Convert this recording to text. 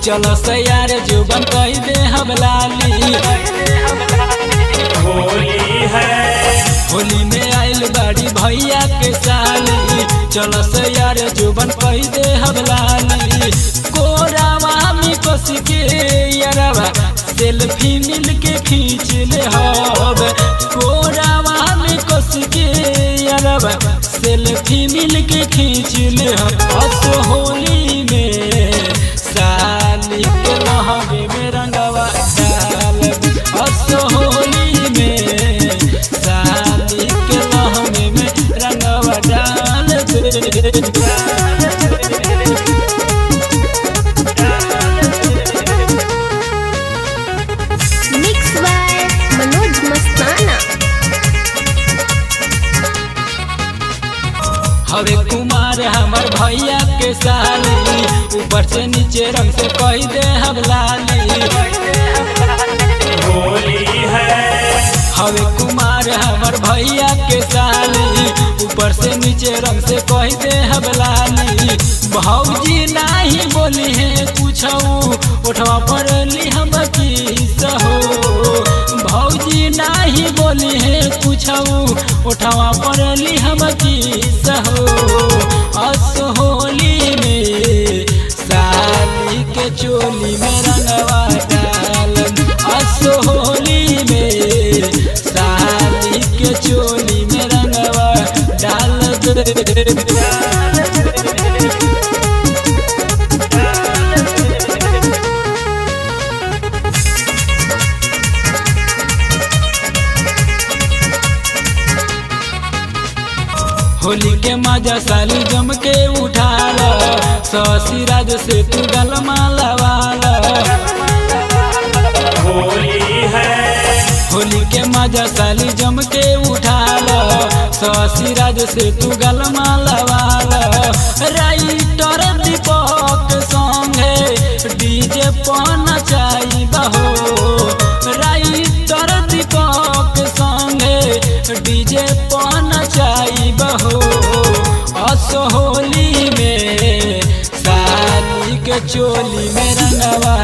चलो से यार जुबन कह दे हम लाली। होली है होली में आइल बाड़ी भैया के साली, चलो से यार जुबन कह दे हम लाली। कोरावा में कस के यारवा सेल्फी मिल के खींच ले हब, कोरावा में कस के यारवा सेल्फी मिल के खींच ले हब। होली में साली के लहंगे में रंगवा डाल, होली में साली के लहंगे में रंगवा डाल दे। मिक्स बाय मनोज मस्ताना। हवे कुमार हमर भैया के साली, ऊपर से नीचे रंग से कह दे हम लाली। होली है हवे कुमार हमर भैया के साली, ऊपर से नीचे रंग से कह दे हम लाली। भौजी नाही बोली है पूछऊ उठवा पर ली हम की सहो, भौजी नाही बोली है पूछऊ उठवा पर ली हम की सहो। होली में साली के चोली में रंगवा डाल, होली में साली के चोली में रंगवा डाल दे। होली के मजा साली जम के उठाल, ससी राज से तू गलमा लवाल। होली है होली के मजा साली जम के उठाल, ससी राज से तू गलमा लवाल। राइटर दीपक संगे डीजे पन चाही बहो, राइटर दीपक संगे डीजे पन चाही बहो। होली में साली के चोली में रंगवा